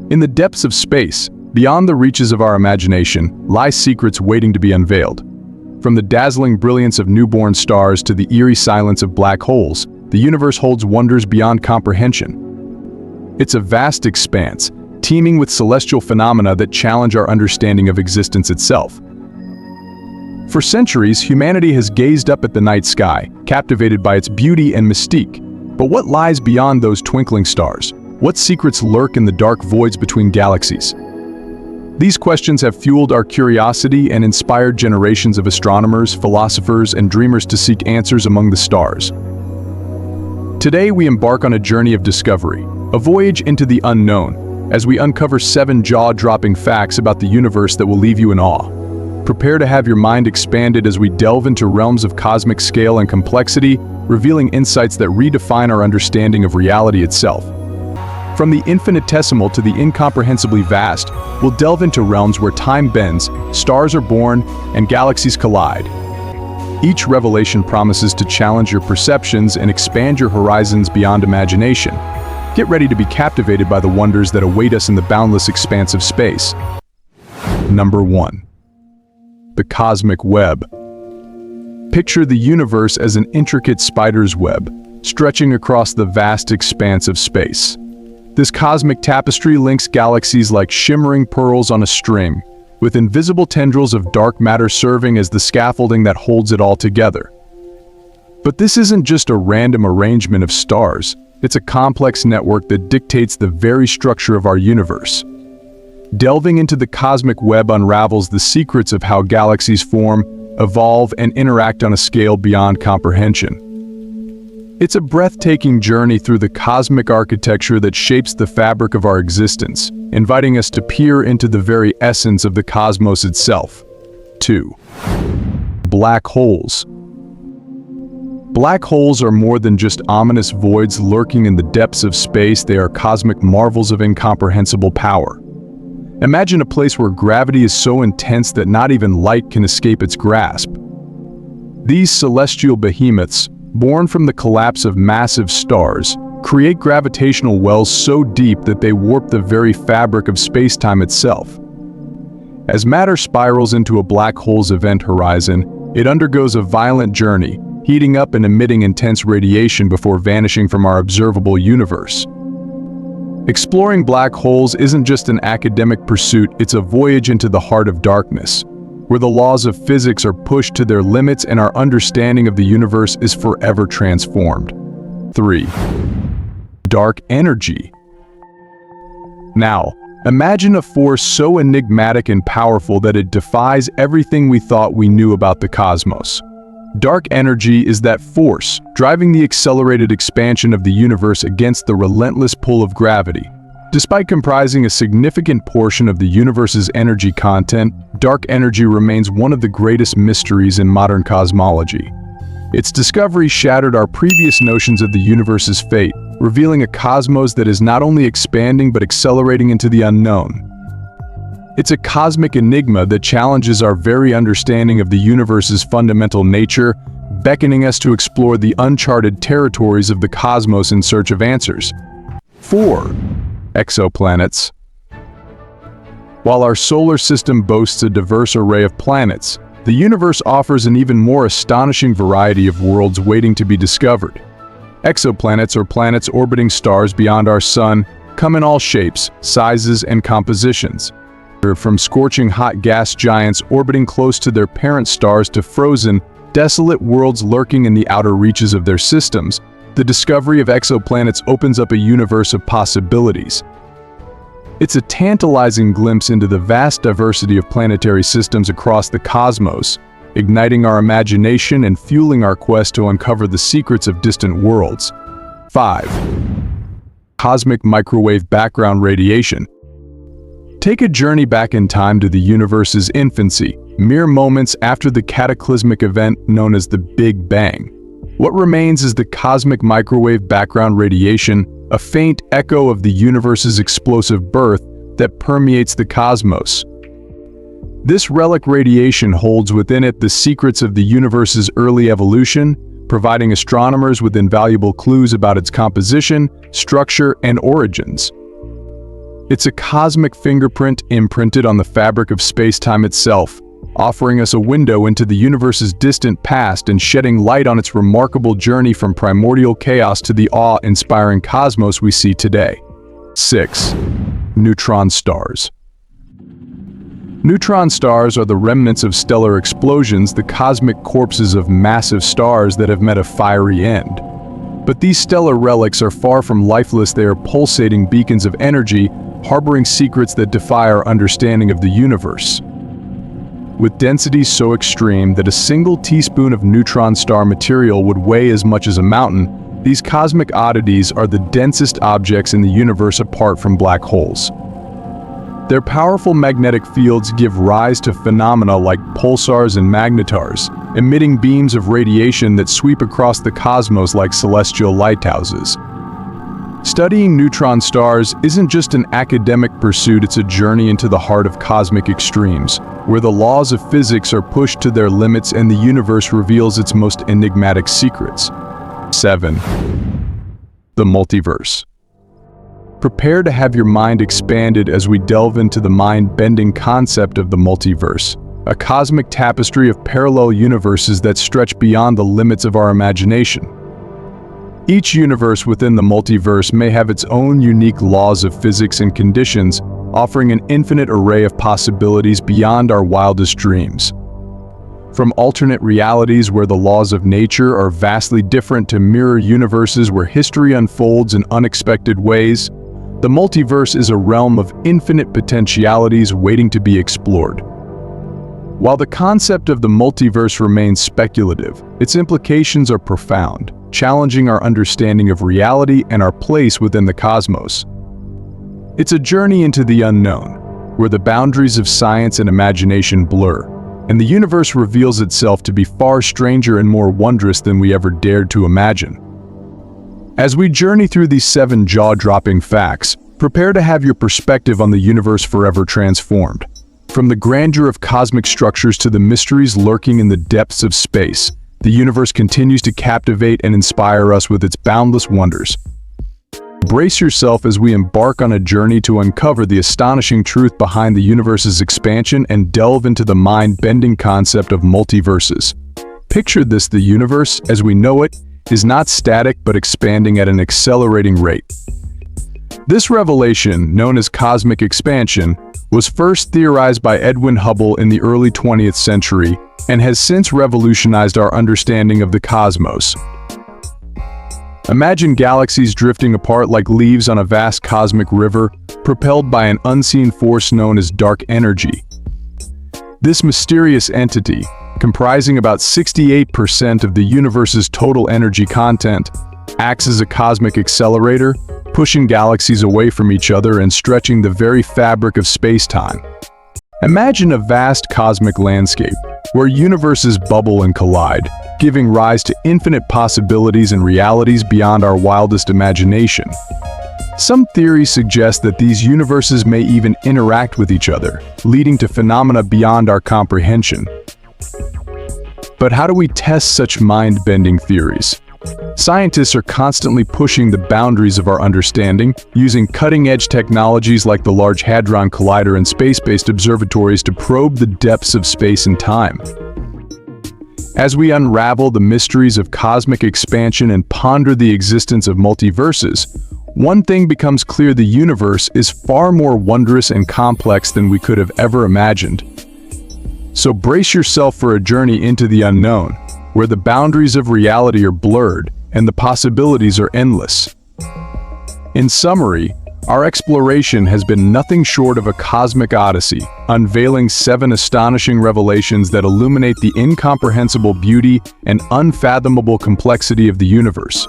In the depths of space, beyond the reaches of our imagination, lie secrets waiting to be unveiled. From the dazzling brilliance of newborn stars to the eerie silence of black holes, the universe holds wonders beyond comprehension. It's a vast expanse, teeming with celestial phenomena that challenge our understanding of existence itself. For centuries, humanity has gazed up at the night sky, captivated by its beauty and mystique. But what lies beyond those twinkling stars? What secrets lurk in the dark voids between galaxies? These questions have fueled our curiosity and inspired generations of astronomers, philosophers, and dreamers to seek answers among the stars. Today, we embark on a journey of discovery, a voyage into the unknown, as we uncover 7 jaw-dropping facts about the universe that will leave you in awe. Prepare to have your mind expanded as we delve into realms of cosmic scale and complexity, revealing insights that redefine our understanding of reality itself. From the infinitesimal to the incomprehensibly vast, we'll delve into realms where time bends, stars are born, and galaxies collide. Each revelation promises to challenge your perceptions and expand your horizons beyond imagination. Get ready to be captivated by the wonders that await us in the boundless expanse of space. Number 1. The cosmic web. Picture the universe as an intricate spider's web, stretching across the vast expanse of space. This cosmic tapestry links galaxies like shimmering pearls on a string, with invisible tendrils of dark matter serving as the scaffolding that holds it all together. But this isn't just a random arrangement of stars, it's a complex network that dictates the very structure of our universe. Delving into the cosmic web unravels the secrets of how galaxies form, evolve, and interact on a scale beyond comprehension. It's a breathtaking journey through the cosmic architecture that shapes the fabric of our existence, inviting us to peer into the very essence of the cosmos itself. 2. Black holes. Black holes are more than just ominous voids lurking in the depths of space. They are cosmic marvels of incomprehensible power. Imagine a place where gravity is so intense that not even light can escape its grasp. These celestial behemoths, born from the collapse of massive stars, create gravitational wells so deep that they warp the very fabric of space-time itself. As matter spirals into a black hole's event horizon, it undergoes a violent journey, heating up and emitting intense radiation before vanishing from our observable universe. Exploring black holes isn't just an academic pursuit, it's a voyage into the heart of darkness, where the laws of physics are pushed to their limits and our understanding of the universe is forever transformed. 3. Dark energy. Now, imagine a force so enigmatic and powerful that it defies everything we thought we knew about the cosmos. Dark energy is that force, driving the accelerated expansion of the universe against the relentless pull of gravity. Despite comprising a significant portion of the universe's energy content, dark energy remains one of the greatest mysteries in modern cosmology. Its discovery shattered our previous notions of the universe's fate, revealing a cosmos that is not only expanding but accelerating into the unknown. It's a cosmic enigma that challenges our very understanding of the universe's fundamental nature, beckoning us to explore the uncharted territories of the cosmos in search of answers. 4. Exoplanets. While our solar system boasts a diverse array of planets, the universe offers an even more astonishing variety of worlds waiting to be discovered. Exoplanets, or planets orbiting stars beyond our sun, come in all shapes, sizes, and compositions. From scorching hot gas giants orbiting close to their parent stars to frozen, desolate worlds lurking in the outer reaches of their systems, the discovery of exoplanets opens up a universe of possibilities. It's a tantalizing glimpse into the vast diversity of planetary systems across the cosmos, igniting our imagination and fueling our quest to uncover the secrets of distant worlds. 5. Cosmic microwave background radiation. Take a journey back in time to the universe's infancy, mere moments after the cataclysmic event known as the Big Bang. What remains is the cosmic microwave background radiation, a faint echo of the universe's explosive birth that permeates the cosmos. This relic radiation holds within it the secrets of the universe's early evolution, providing astronomers with invaluable clues about its composition, structure, and origins. It's a cosmic fingerprint imprinted on the fabric of space-time itself, offering us a window into the universe's distant past and shedding light on its remarkable journey from primordial chaos to the awe-inspiring cosmos we see today. 6. Neutron stars. Neutron stars are the remnants of stellar explosions, the cosmic corpses of massive stars that have met a fiery end. But these stellar relics are far from lifeless. They are pulsating beacons of energy, harboring secrets that defy our understanding of the universe. With densities so extreme that a single teaspoon of neutron star material would weigh as much as a mountain, these cosmic oddities are the densest objects in the universe apart from black holes. Their powerful magnetic fields give rise to phenomena like pulsars and magnetars, emitting beams of radiation that sweep across the cosmos like celestial lighthouses. Studying neutron stars isn't just an academic pursuit, it's a journey into the heart of cosmic extremes, where the laws of physics are pushed to their limits and the universe reveals its most enigmatic secrets. 7. The multiverse. Prepare to have your mind expanded as we delve into the mind-bending concept of the multiverse, a cosmic tapestry of parallel universes that stretch beyond the limits of our imagination. Each universe within the multiverse may have its own unique laws of physics and conditions, offering an infinite array of possibilities beyond our wildest dreams. From alternate realities where the laws of nature are vastly different to mirror universes where history unfolds in unexpected ways, the multiverse is a realm of infinite potentialities waiting to be explored. While the concept of the multiverse remains speculative, its implications are profound, challenging our understanding of reality and our place within the cosmos. It's a journey into the unknown, where the boundaries of science and imagination blur, and the universe reveals itself to be far stranger and more wondrous than we ever dared to imagine. As we journey through these 7 jaw-dropping facts, prepare to have your perspective on the universe forever transformed. From the grandeur of cosmic structures to the mysteries lurking in the depths of space, the universe continues to captivate and inspire us with its boundless wonders. Brace yourself as we embark on a journey to uncover the astonishing truth behind the universe's expansion and delve into the mind-bending concept of multiverses. Picture this: the universe, as we know it, is not static but expanding at an accelerating rate. This revelation, known as cosmic expansion, was first theorized by Edwin Hubble in the early 20th century and has since revolutionized our understanding of the cosmos. Imagine galaxies drifting apart like leaves on a vast cosmic river, propelled by an unseen force known as dark energy. This mysterious entity, comprising about 68% of the universe's total energy content, acts as a cosmic accelerator, pushing galaxies away from each other and stretching the very fabric of space-time. Imagine a vast cosmic landscape, where universes bubble and collide, giving rise to infinite possibilities and realities beyond our wildest imagination. Some theories suggest that these universes may even interact with each other, leading to phenomena beyond our comprehension. But how do we test such mind-bending theories? Scientists are constantly pushing the boundaries of our understanding, using cutting-edge technologies like the Large Hadron Collider and space-based observatories to probe the depths of space and time. As we unravel the mysteries of cosmic expansion and ponder the existence of multiverses, one thing becomes clear: the universe is far more wondrous and complex than we could have ever imagined. So brace yourself for a journey into the unknown, where the boundaries of reality are blurred and the possibilities are endless. In summary, our exploration has been nothing short of a cosmic odyssey, unveiling 7 astonishing revelations that illuminate the incomprehensible beauty and unfathomable complexity of the universe.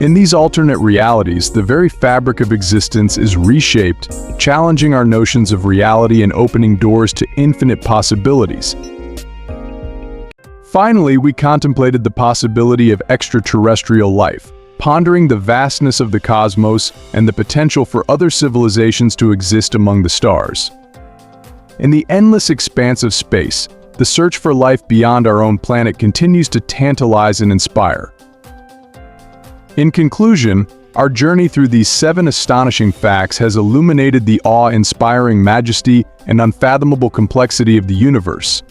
In these alternate realities, the very fabric of existence is reshaped, challenging our notions of reality and opening doors to infinite possibilities. Finally, we contemplated the possibility of extraterrestrial life, pondering the vastness of the cosmos and the potential for other civilizations to exist among the stars. In the endless expanse of space, the search for life beyond our own planet continues to tantalize and inspire. In conclusion, Our journey through these 7 astonishing facts has illuminated the awe-inspiring majesty and unfathomable complexity of the universe.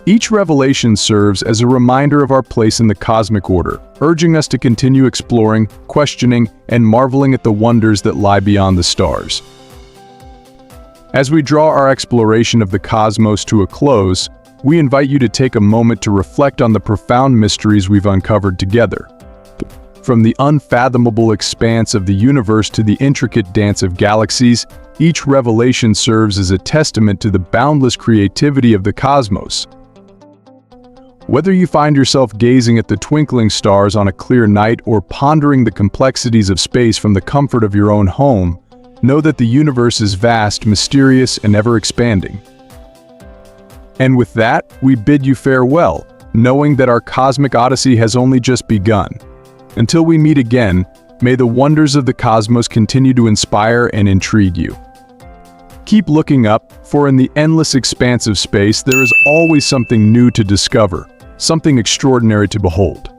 Each revelation serves as a reminder of our place in the cosmic order, urging us to continue exploring, questioning, and marveling at the wonders that lie beyond the stars. As we draw our exploration of the cosmos to a close, we invite you to take a moment to reflect on the profound mysteries we've uncovered together. From the unfathomable expanse of the universe to the intricate dance of galaxies, each revelation serves as a testament to the boundless creativity of the cosmos. Whether you find yourself gazing at the twinkling stars on a clear night or pondering the complexities of space from the comfort of your own home, know that the universe is vast, mysterious, and ever-expanding. And with that, we bid you farewell, knowing that our cosmic odyssey has only just begun. Until we meet again, may the wonders of the cosmos continue to inspire and intrigue you. Keep looking up, for in the endless expanse of space there is always something new to discover, something extraordinary to behold.